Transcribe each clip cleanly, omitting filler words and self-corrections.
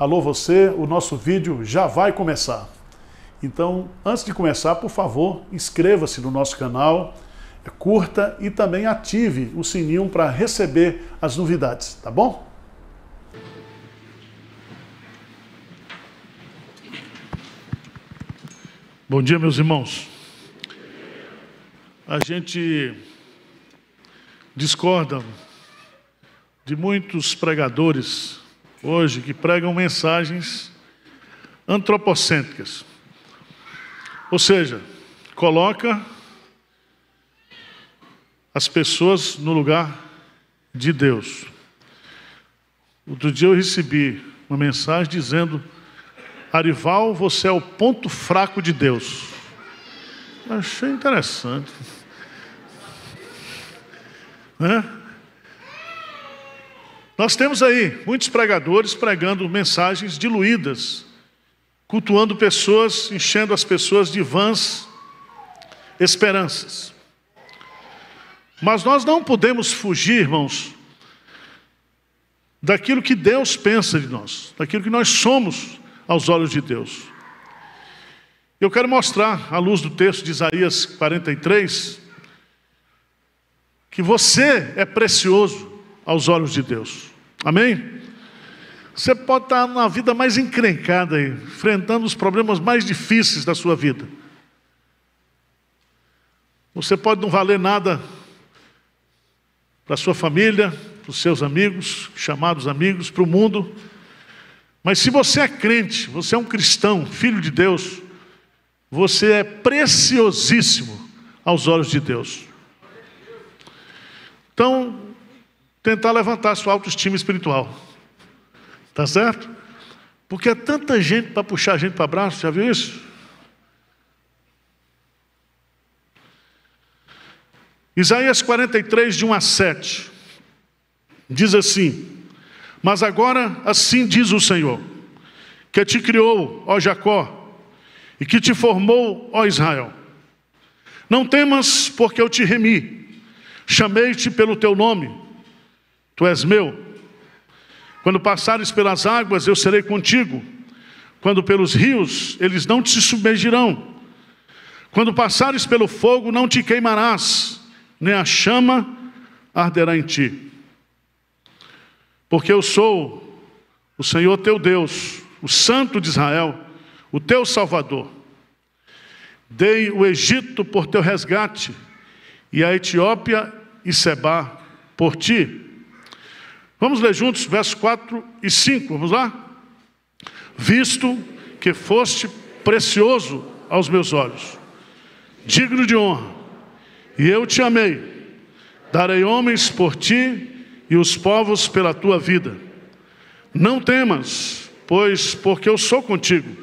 Alô você, o nosso vídeo já vai começar. Então, antes de começar, por favor, inscreva-se no nosso canal, curta e também ative o sininho para receber as novidades, tá bom? Bom dia, meus irmãos. A gente discorda de muitos pregadores hoje que pregam mensagens antropocêntricas. Ou seja, coloca as pessoas no lugar de Deus. Outro dia eu recebi uma mensagem dizendo: Arival, você é o ponto fraco de Deus. Eu achei interessante. Nós temos aí muitos pregadores pregando mensagens diluídas, cultuando pessoas, enchendo as pessoas de vãs esperanças. Mas nós não podemos fugir, irmãos, daquilo que Deus pensa de nós, daquilo que nós somos aos olhos de Deus. Eu quero mostrar, à luz do texto de Isaías 43, que você é precioso aos olhos de Deus. Amém? Você pode estar na vida mais encrencada aí, enfrentando os problemas mais difíceis da sua vida. Você pode não valer nada para a sua família, para os seus amigos, chamados amigos, para o mundo. Mas se você é crente, você é um cristão, filho de Deus, você é preciosíssimo aos olhos de Deus. Então, tentar levantar a sua autoestima espiritual. Tá certo? Porque é tanta gente para puxar a gente para braço, já viu isso? Isaías 43, de 1 a 7, diz assim: Mas agora assim diz o Senhor, que te criou, ó Jacó, e que te formou, ó Israel. Não temas, porque eu te remi, chamei-te pelo teu nome, tu és meu. Quando passares pelas águas, eu serei contigo. Quando pelos rios, eles não te submergirão. Quando passares pelo fogo, não te queimarás, nem a chama arderá em ti. Porque eu sou o Senhor teu Deus, o Santo de Israel, o teu Salvador. Dei o Egito por teu resgate, e a Etiópia e Sebá por ti. Vamos ler juntos, versos 4 e 5, vamos lá? Visto que foste precioso aos meus olhos, digno de honra, e eu te amei, darei homens por ti e os povos pela tua vida. Não temas, pois porque eu sou contigo,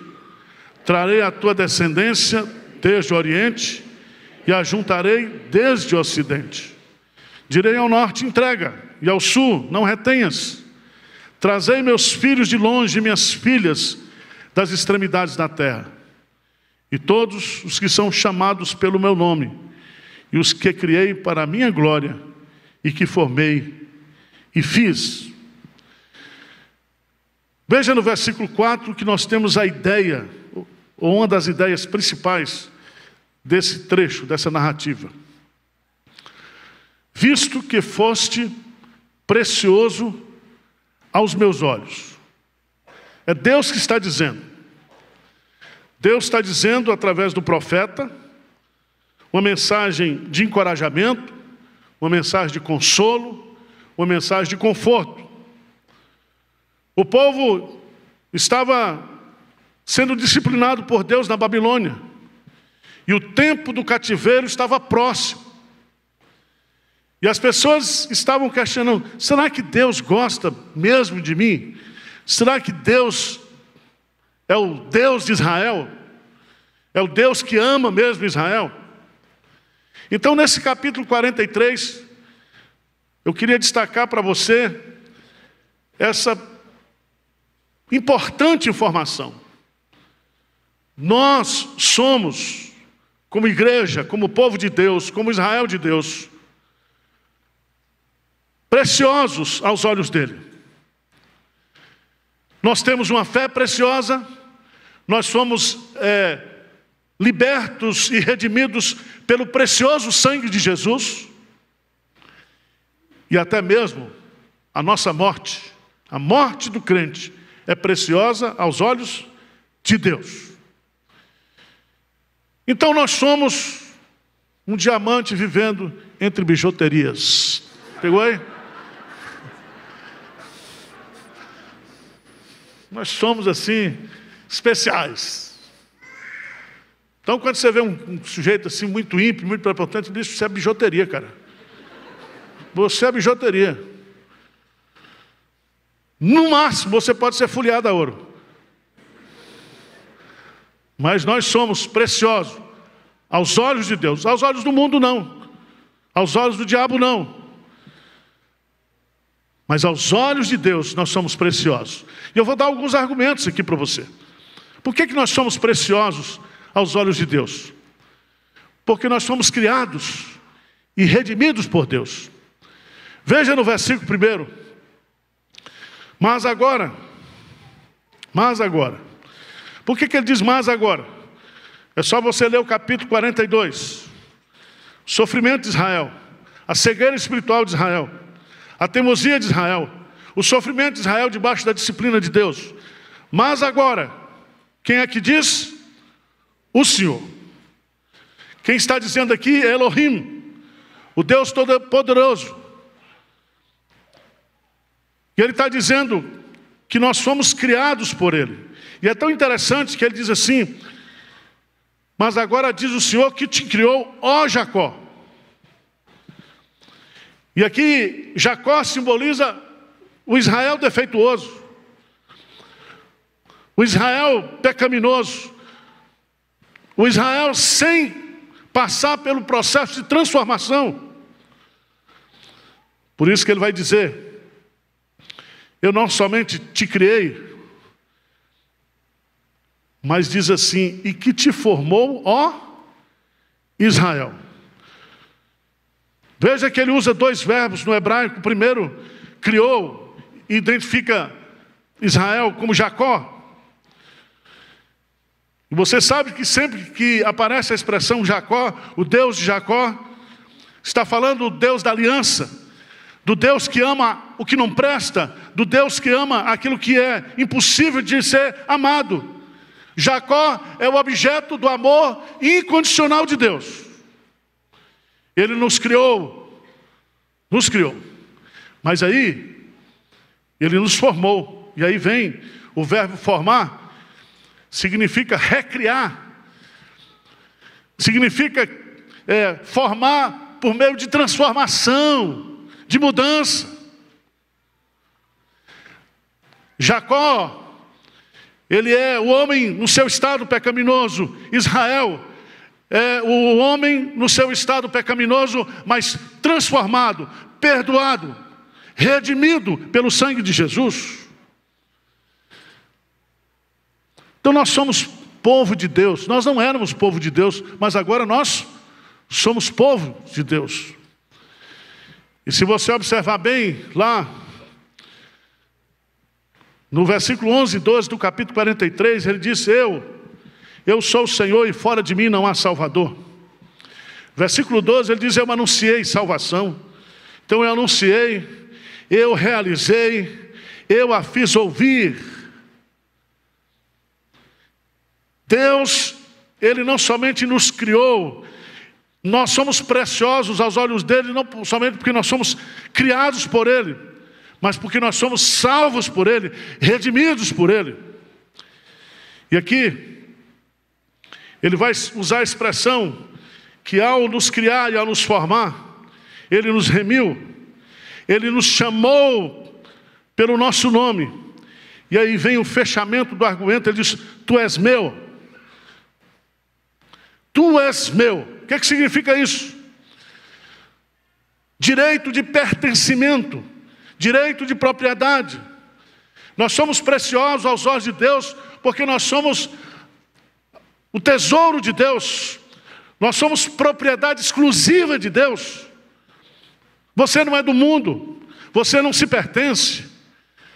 trarei a tua descendência desde o Oriente e a juntarei desde o Ocidente. Direi ao norte, entrega, e ao sul, não retenhas. Trazei meus filhos de longe e minhas filhas das extremidades da terra. E todos os que são chamados pelo meu nome, e os que criei para a minha glória, e que formei e fiz. Veja no versículo 4 que nós temos a ideia, ou uma das ideias principais desse trecho, dessa narrativa. Visto que foste precioso aos meus olhos. É Deus que está dizendo. Deus está dizendo através do profeta uma mensagem de encorajamento, uma mensagem de consolo, uma mensagem de conforto. O povo estava sendo disciplinado por Deus na Babilônia, e o tempo do cativeiro estava próximo. E as pessoas estavam questionando: será que Deus gosta mesmo de mim? Será que Deus é o Deus de Israel? É o Deus que ama mesmo Israel? Então, nesse capítulo 43, eu queria destacar para você essa importante informação. Nós somos, como igreja, como povo de Deus, como Israel de Deus, preciosos aos olhos dele. Nós temos uma fé preciosa, nós somos libertos e redimidos pelo precioso sangue de Jesus, e até mesmo a nossa morte, a morte do crente, é preciosa aos olhos de Deus. Então nós somos um diamante vivendo entre bijuterias. Pegou aí? Nós somos assim, especiais. Então quando você vê um sujeito assim muito ímpio, muito prepotente, diz: você é bijuteria, cara. Você é bijuteria. No máximo você pode ser folheado a ouro. Mas nós somos preciosos aos olhos de Deus. Aos olhos do mundo não. Aos olhos do diabo não. Mas aos olhos de Deus nós somos preciosos. E eu vou dar alguns argumentos aqui para você. Por que nós somos preciosos aos olhos de Deus? Porque nós somos criados e redimidos por Deus. Veja no versículo 1. Mas agora. Por que ele diz mas agora? É só você ler o capítulo 42. O sofrimento de Israel, a cegueira espiritual de Israel, a teimosia de Israel, o sofrimento de Israel debaixo da disciplina de Deus. Mas agora, quem é que diz? O Senhor. Quem está dizendo aqui é Elohim, o Deus Todo-Poderoso. E ele está dizendo que nós fomos criados por Ele. E é tão interessante que ele diz assim: mas agora diz o Senhor que te criou, ó Jacó. E aqui Jacó simboliza o Israel defeituoso, o Israel pecaminoso, o Israel sem passar pelo processo de transformação. Por isso que ele vai dizer: eu não somente te criei, mas diz assim, e que te formou, ó Israel. Veja que ele usa dois verbos no hebraico. O primeiro, criou, identifica Israel como Jacó. E você sabe que sempre que aparece a expressão Jacó, o Deus de Jacó, está falando do Deus da aliança, do Deus que ama o que não presta, do Deus que ama aquilo que é impossível de ser amado. Jacó é o objeto do amor incondicional de Deus. Ele nos criou, mas aí Ele nos formou. E aí vem o verbo formar, significa recriar, significa formar por meio de transformação, de mudança. Jacó, ele é o homem no seu estado pecaminoso. Israel é o homem no seu estado pecaminoso, mas transformado, perdoado, redimido pelo sangue de Jesus. Então nós somos povo de Deus. Nós não éramos povo de Deus, mas agora nós somos povo de Deus. E se você observar bem lá no versículo 11 e 12 do capítulo 43, ele diz: eu sou o Senhor e fora de mim não há Salvador. Versículo 12, ele diz: eu anunciei salvação. Então eu anunciei, eu realizei, eu a fiz ouvir. Deus, Ele não somente nos criou, nós somos preciosos aos olhos dEle, não somente porque nós somos criados por Ele, mas porque nós somos salvos por Ele, redimidos por Ele. E aqui, Ele vai usar a expressão que ao nos criar e ao nos formar, Ele nos remiu, Ele nos chamou pelo nosso nome. E aí vem o fechamento do argumento, Ele diz: tu és meu. Tu és meu. O que significa isso? Direito de pertencimento, direito de propriedade. Nós somos preciosos aos olhos de Deus, porque nós somos o tesouro de Deus. Nós somos propriedade exclusiva de Deus. Você não é do mundo, você não se pertence,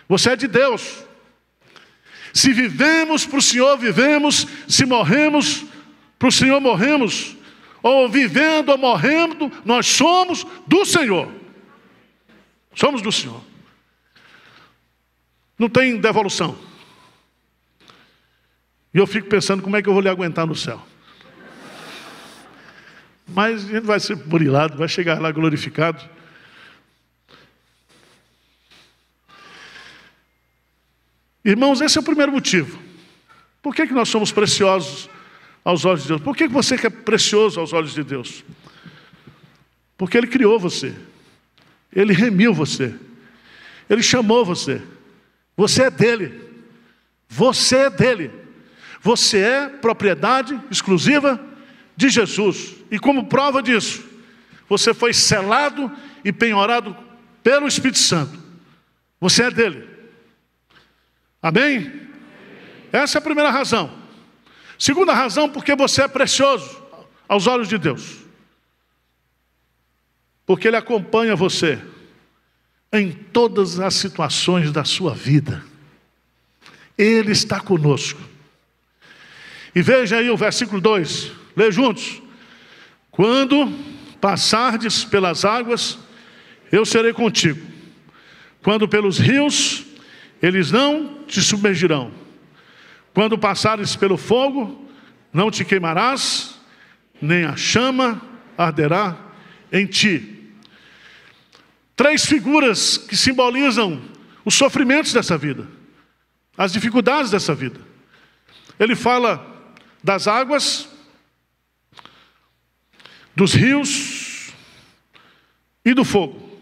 você é de Deus. Se vivemos, para o Senhor vivemos. Se morremos, para o Senhor morremos. Ou vivendo ou morrendo, nós somos do Senhor. Somos do Senhor. Não tem devolução. E eu fico pensando como é que eu vou lhe aguentar no céu. Mas a gente vai ser burilado, vai chegar lá glorificado. Irmãos, esse é o primeiro motivo. Por que nós somos preciosos aos olhos de Deus? Por que você é precioso aos olhos de Deus? Porque Ele criou você. Ele remiu você. Ele chamou você. Você é dele. Você é dele. Você é propriedade exclusiva de Jesus. E como prova disso, você foi selado e penhorado pelo Espírito Santo. Você é dele. Amém? Essa é a primeira razão. Segunda razão, porque você é precioso aos olhos de Deus. Porque Ele acompanha você em todas as situações da sua vida. Ele está conosco. E veja aí o versículo 2, lê juntos. Quando passardes pelas águas, eu serei contigo. Quando pelos rios, eles não te submergirão. Quando passares pelo fogo, não te queimarás, nem a chama arderá em ti. 3 figuras que simbolizam os sofrimentos dessa vida, as dificuldades dessa vida. Ele fala das águas, dos rios e do fogo.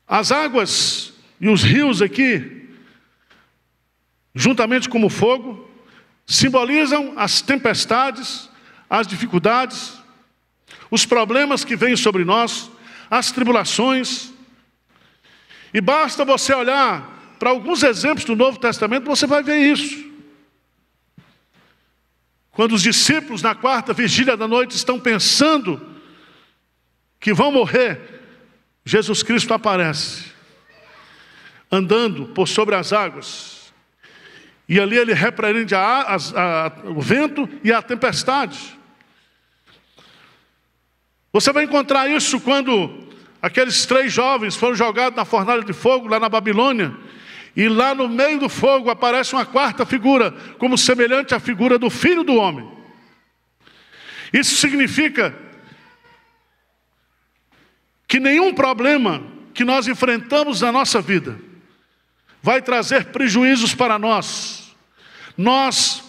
As águas e os rios aqui, juntamente com o fogo, simbolizam as tempestades, as dificuldades, os problemas que vêm sobre nós, as tribulações. E basta você olhar para alguns exemplos do Novo Testamento, você vai ver isso. Quando os discípulos na 4ª vigília da noite estão pensando que vão morrer, Jesus Cristo aparece, andando por sobre as águas. E ali Ele repreende o vento e a tempestade. Você vai encontrar isso quando aqueles 3 jovens foram jogados na fornalha de fogo lá na Babilônia. E lá no meio do fogo aparece uma 4ª figura, como semelhante à figura do Filho do Homem. Isso significa que nenhum problema que nós enfrentamos na nossa vida vai trazer prejuízos para nós. Nós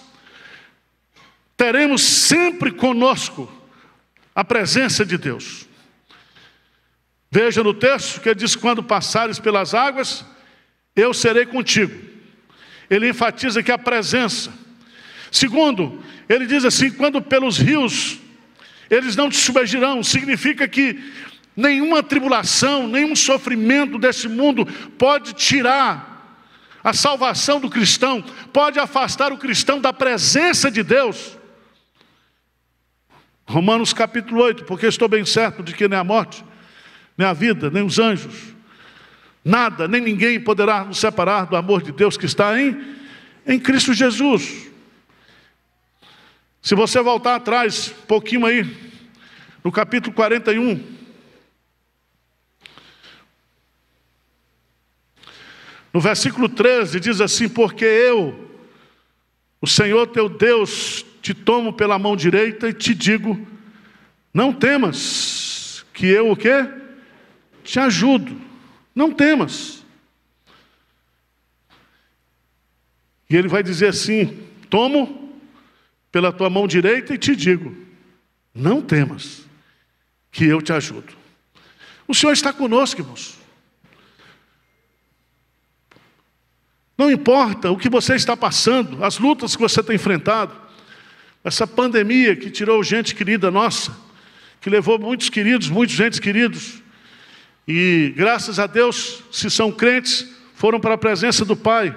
teremos sempre conosco a presença de Deus. Veja no texto que ele diz: quando passares pelas águas, eu serei contigo. Ele enfatiza aqui a presença. Segundo, ele diz assim: quando pelos rios, eles não te submergirão. Significa que nenhuma tribulação, nenhum sofrimento desse mundo pode tirar a salvação do cristão, pode afastar o cristão da presença de Deus. Romanos capítulo 8, porque estou bem certo de que nem a morte, nem a vida, nem os anjos, nada, nem ninguém poderá nos separar do amor de Deus que está em Cristo Jesus. Se você voltar atrás, um pouquinho aí, no capítulo 41, no versículo 13, diz assim: porque eu, o Senhor teu Deus, te tomo pela mão direita e te digo: não temas, que eu o quê? Te ajudo. Não temas. E ele vai dizer assim: tomo pela tua mão direita e te digo: não temas, que eu te ajudo. O Senhor está conosco, irmãos. Não importa o que você está passando, as lutas que você tem enfrentado, essa pandemia que tirou gente querida nossa, que levou muitos entes queridos, e graças a Deus, se são crentes, foram para a presença do Pai.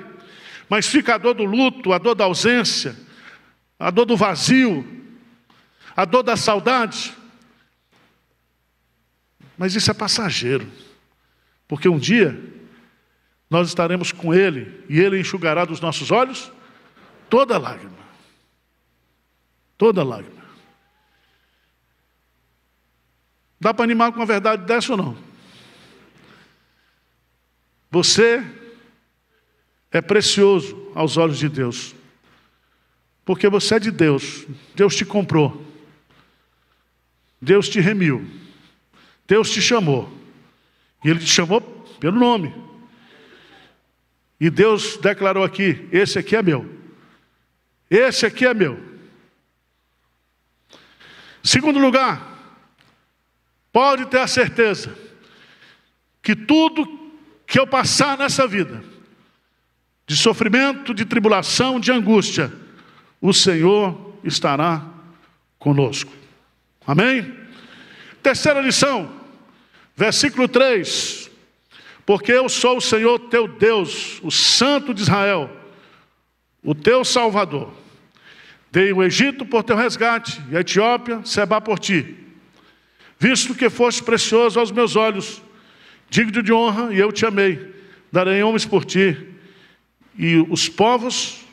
Mas fica a dor do luto, a dor da ausência, a dor do vazio, a dor da saudade. Mas isso é passageiro, porque um dia nós estaremos com Ele, e Ele enxugará dos nossos olhos toda lágrima. Toda lágrima. Dá para animar com uma verdade dessa ou não? Você é precioso aos olhos de Deus, porque você é de Deus. Deus te comprou, Deus te remiu, Deus te chamou, e Ele te chamou pelo nome. E Deus declarou aqui: esse aqui é meu, esse aqui é meu. Segundo lugar, pode ter a certeza que tudo que eu passar nessa vida, de sofrimento, de tribulação, de angústia, o Senhor estará conosco. Amém? Terceira lição, versículo 3. Porque eu sou o Senhor teu Deus, o Santo de Israel, o teu Salvador. Dei o Egito por teu resgate, e a Etiópia, Sebá por ti. Visto que foste precioso aos meus olhos, digno de honra, e eu te amei. Darei homens por ti, e os povos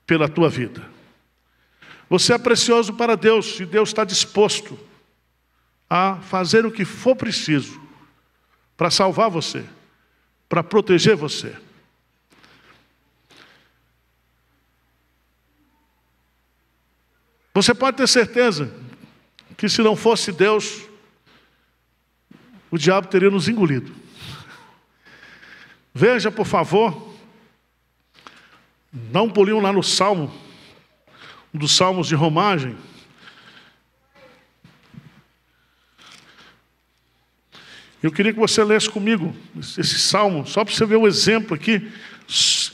pela tua vida. Você é precioso para Deus, e Deus está disposto a fazer o que for preciso para salvar você, para proteger você. Você pode ter certeza que se não fosse Deus, o diabo teria nos engolido. Veja, por favor, dá um pulinho lá no Salmo, um dos Salmos de romagem. Eu queria que você lesse comigo esse salmo, só para você ver o exemplo aqui.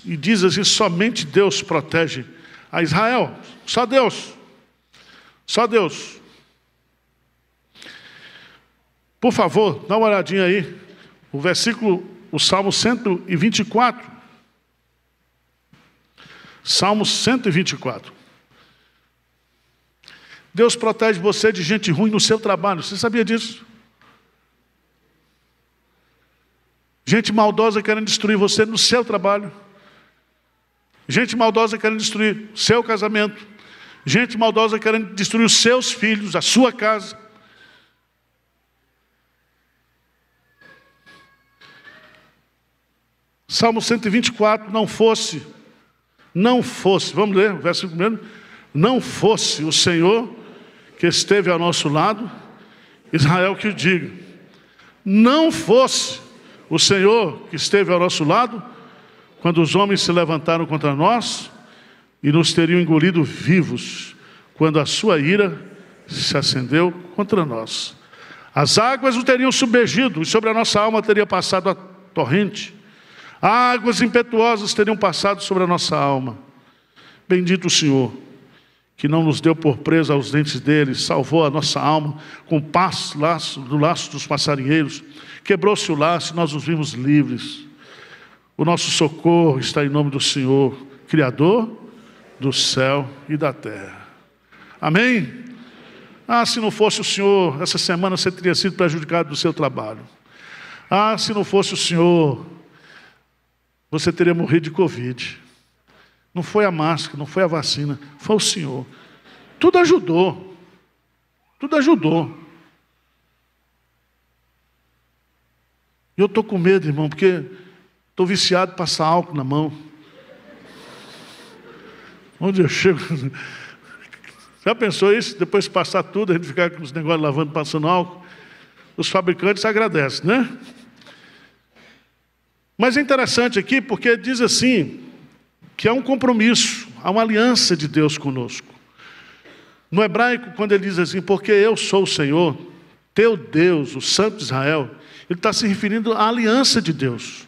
E diz assim: somente Deus protege a Israel. Só Deus. Só Deus. Por favor, dá uma olhadinha aí. O versículo, o Salmo 124. Salmo 124. Deus protege você de gente ruim no seu trabalho. Você sabia disso? Gente maldosa querendo destruir você no seu trabalho. Gente maldosa querendo destruir o seu casamento. Gente maldosa querendo destruir os seus filhos, a sua casa. Salmo 124, não fosse, vamos ler o versículo primeiro. Não fosse o Senhor que esteve ao nosso lado, Israel que o diga. Não fosse o Senhor que esteve ao nosso lado, quando os homens se levantaram contra nós e nos teriam engolido vivos, quando a sua ira se acendeu contra nós. As águas o teriam submergido, e sobre a nossa alma teria passado a torrente. Águas impetuosas teriam passado sobre a nossa alma. Bendito o Senhor, que não nos deu por presa aos dentes dele, salvou a nossa alma com o laço dos passarinheiros. Quebrou-se o laço e nós nos vimos livres. O nosso socorro está em nome do Senhor, Criador do céu e da terra. Amém? Se não fosse o Senhor, essa semana você teria sido prejudicado do seu trabalho. Se não fosse o Senhor, você teria morrido de Covid. Não foi a máscara, não foi a vacina, foi o Senhor. Tudo ajudou. Tudo ajudou. E eu estou com medo, irmão, porque estou viciado em passar álcool na mão. Onde eu chego... Já pensou isso? Depois de passar tudo, a gente ficar com os negócios lavando, passando álcool. Os fabricantes agradecem, né? Mas é interessante aqui, porque diz assim, que há um compromisso, há uma aliança de Deus conosco. No hebraico, quando ele diz assim, porque eu sou o Senhor, teu Deus, o Santo de Israel, ele está se referindo à aliança de Deus.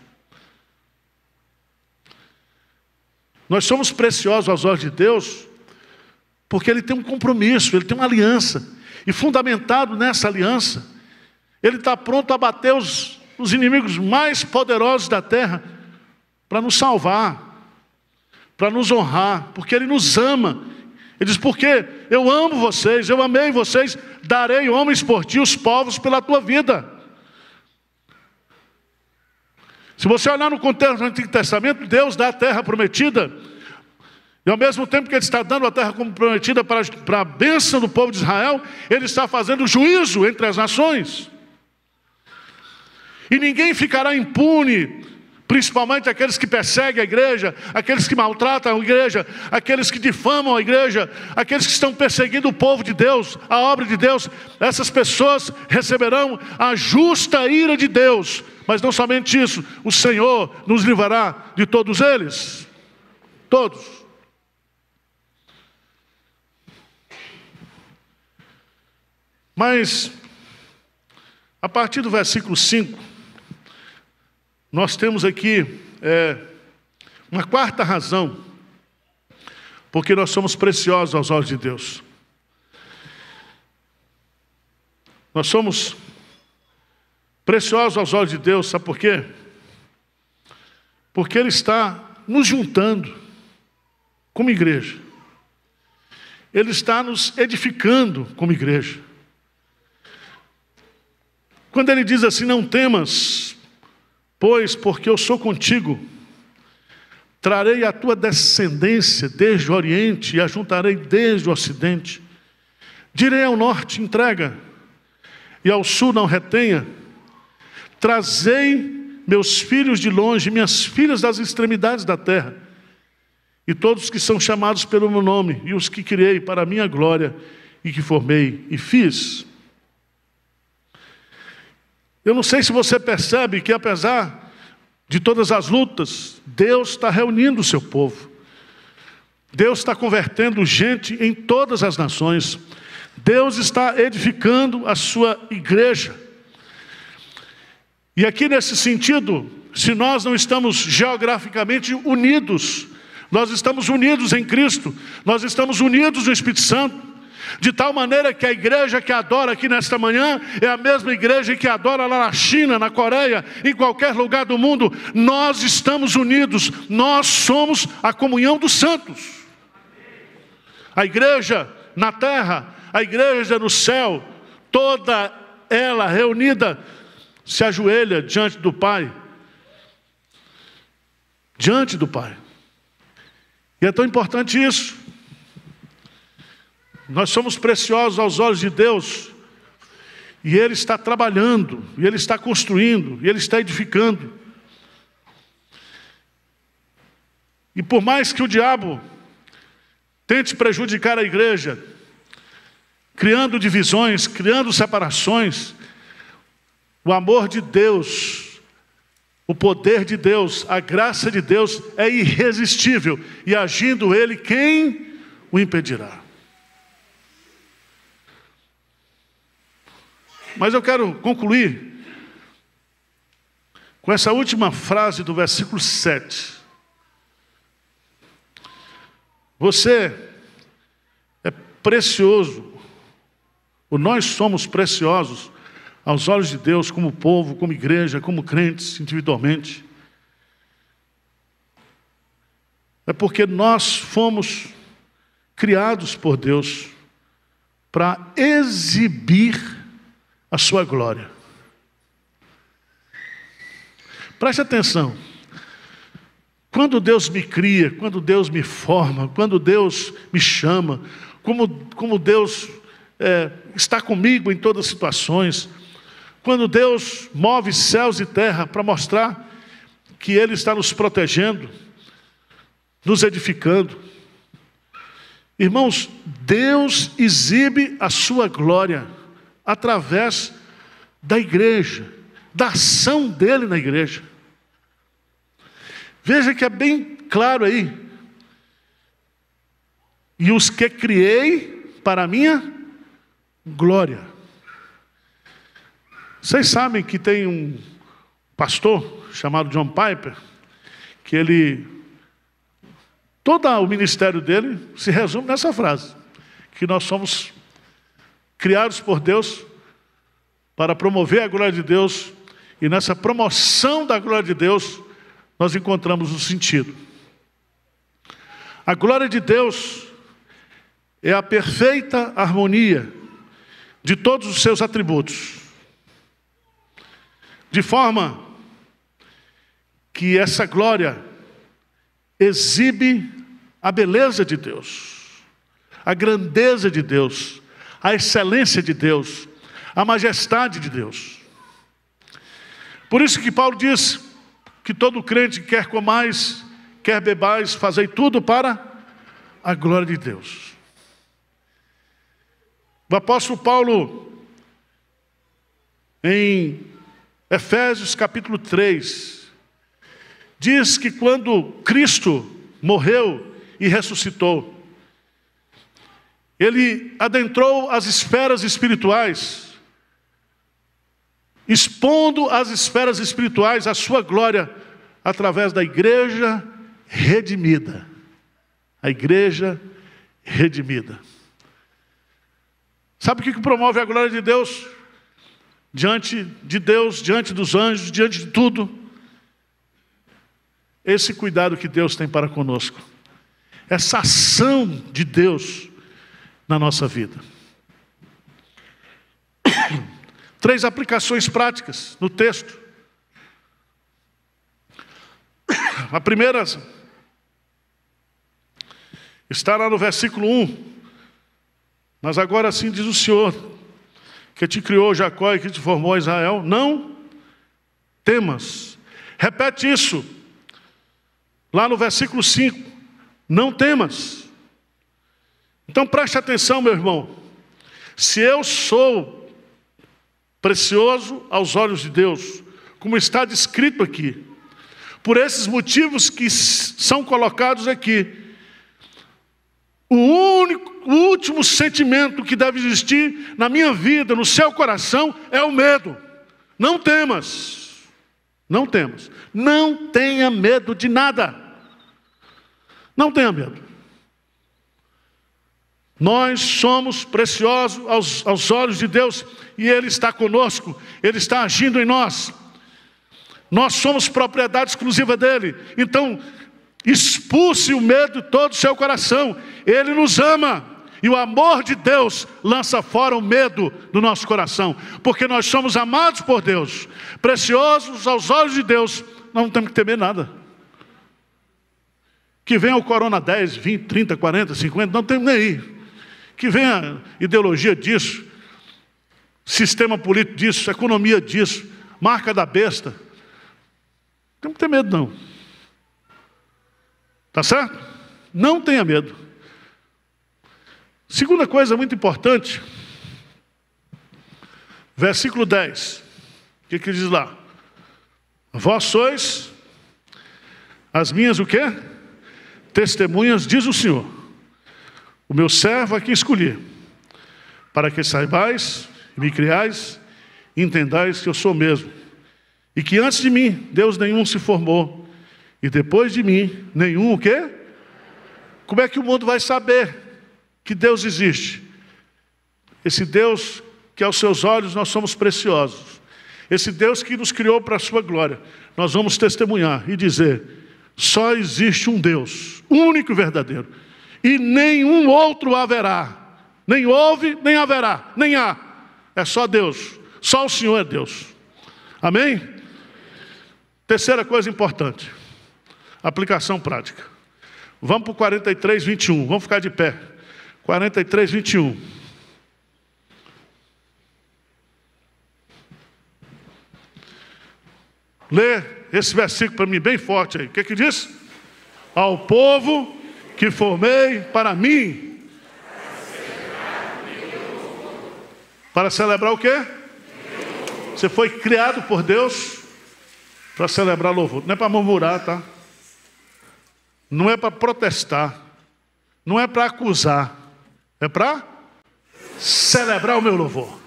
Nós somos preciosos aos olhos de Deus, porque Ele tem um compromisso, Ele tem uma aliança. E fundamentado nessa aliança, Ele está pronto a bater os inimigos mais poderosos da terra, para nos salvar, para nos honrar, porque Ele nos ama. Ele diz, porque eu amo vocês, eu amei vocês, darei homens por ti, os povos pela tua vida. Se você olhar no contexto do Antigo Testamento, Deus dá a terra prometida, e ao mesmo tempo que Ele está dando a terra como prometida para a bênção do povo de Israel, Ele está fazendo juízo entre as nações. E ninguém ficará impune, principalmente aqueles que perseguem a igreja, aqueles que maltratam a igreja, aqueles que difamam a igreja, aqueles que estão perseguindo o povo de Deus, a obra de Deus. Essas pessoas receberão a justa ira de Deus. Mas não somente isso, o Senhor nos livrará de todos eles. Todos. Mas, a partir do versículo 5, nós temos aqui uma quarta razão, porque nós somos preciosos aos olhos de Deus. Nós somos preciosos aos olhos de Deus, sabe por quê? Porque Ele está nos juntando como igreja. Ele está nos edificando como igreja. Quando Ele diz assim, não temas, pois, porque eu sou contigo, trarei a tua descendência desde o oriente e a juntarei desde o ocidente. Direi ao norte, entrega, e ao sul não retenha. Trazei meus filhos de longe, minhas filhas das extremidades da terra, e todos que são chamados pelo meu nome, e os que criei para a minha glória, e que formei e fiz. Eu não sei se você percebe que apesar de todas as lutas, Deus está reunindo o seu povo. Deus está convertendo gente em todas as nações. Deus está edificando a sua igreja. E aqui nesse sentido, se nós não estamos geograficamente unidos, nós estamos unidos em Cristo, nós estamos unidos no Espírito Santo, de tal maneira que a igreja que adora aqui nesta manhã é a mesma igreja que adora lá na China, na Coreia, em qualquer lugar do mundo. Nós estamos unidos, nós somos a comunhão dos santos. A igreja na terra, a igreja no céu, toda ela reunida, se ajoelha diante do Pai. Diante do Pai. E é tão importante isso. Nós somos preciosos aos olhos de Deus, e Ele está trabalhando, e Ele está construindo, e Ele está edificando. E por mais que o diabo tente prejudicar a igreja, criando divisões, criando separações, o amor de Deus, o poder de Deus, a graça de Deus é irresistível, e agindo Ele, quem o impedirá? Mas eu quero concluir com essa última frase do versículo 7. Você é precioso, ou nós somos preciosos aos olhos de Deus, como povo, como igreja, como crentes, individualmente. É porque nós fomos criados por Deus para exibir a sua glória. Preste atenção. Quando Deus me cria, quando Deus me forma, quando Deus me chama, como Deus está comigo em todas as situações, quando Deus move céus e terra para mostrar que Ele está nos protegendo, nos edificando. Irmãos, Deus exibe a sua glória através da igreja, da ação dele na igreja. Veja que é bem claro aí. E os que criei para a minha glória. Vocês sabem que tem um pastor chamado John Piper, que todo o ministério dele se resume nessa frase, que nós somos criados por Deus para promover a glória de Deus, e nessa promoção da glória de Deus, nós encontramos o sentido. A glória de Deus é a perfeita harmonia de todos os seus atributos, de forma que essa glória exibe a beleza de Deus, a grandeza de Deus, a excelência de Deus, a majestade de Deus. Por isso que Paulo diz que todo crente quer comais, quer bebais, fazei tudo para a glória de Deus. O apóstolo Paulo, em Efésios capítulo 3, diz que quando Cristo morreu e ressuscitou, Ele adentrou as esferas espirituais, expondo às esferas espirituais a sua glória através da igreja redimida. A igreja redimida. Sabe o que promove a glória de Deus? Diante de Deus, diante dos anjos, diante de tudo. Esse cuidado que Deus tem para conosco. Essa ação de Deus na nossa vida. 3 aplicações práticas no texto. A primeira está lá no versículo 1. Mas agora assim diz o Senhor, que te criou Jacó e que te formou Israel, não temas. Repete isso. Lá no versículo 5. Não temas. Então preste atenção, meu irmão. Se eu sou precioso aos olhos de Deus, como está descrito aqui, por esses motivos que são colocados aqui, o último sentimento que deve existir na minha vida, no seu coração, é o medo. Não temas. Não temas. Não tenha medo de nada. Não tenha medo. Nós somos preciosos aos olhos de Deus e Ele está conosco, Ele está agindo em nós. Nós somos propriedade exclusiva dEle. Então, expulse o medo de todo o seu coração. Ele nos ama. E o amor de Deus lança fora o medo do nosso coração. Porque nós somos amados por Deus, preciosos aos olhos de Deus. Nós não temos que temer nada. Que venha o corona 10, 20, 30, 40, 50, não temos nem aí. Que venha ideologia disso, sistema político disso, economia disso, marca da besta. Não temos que ter medo não. Tá certo? Não tenha medo. Segunda coisa muito importante, versículo 10. O que diz lá? Vós sois as minhas o quê? Testemunhas, diz o Senhor, o meu servo a quem escolhi, para que saibais, me criais, e entendais que eu sou mesmo, e que antes de mim Deus nenhum se formou, e depois de mim nenhum o quê? Como é que o mundo vai saber que Deus existe? Esse Deus que aos seus olhos nós somos preciosos, esse Deus que nos criou para a sua glória, nós vamos testemunhar e dizer: só existe um Deus, único e verdadeiro, e nenhum outro haverá, nem houve, nem haverá, nem há, é só Deus, só o Senhor é Deus. Amém? Terceira coisa importante, aplicação prática. Vamos para o 43, 21, vamos ficar de pé. 43, 21. Lê esse versículo para mim bem forte aí. O que diz? Ao povo que formei para mim. Para celebrar o quê? Você foi criado por Deus para celebrar louvor. Não é para murmurar, tá? Não é para protestar. Não é para acusar. É para celebrar o meu louvor.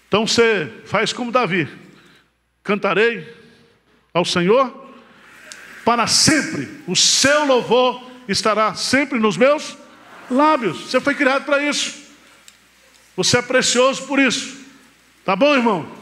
Então você faz como Davi. Cantarei ao Senhor para sempre. O seu louvor estará sempre nos meus lábios. Você foi criado para isso. Você é precioso por isso. Tá bom, irmão?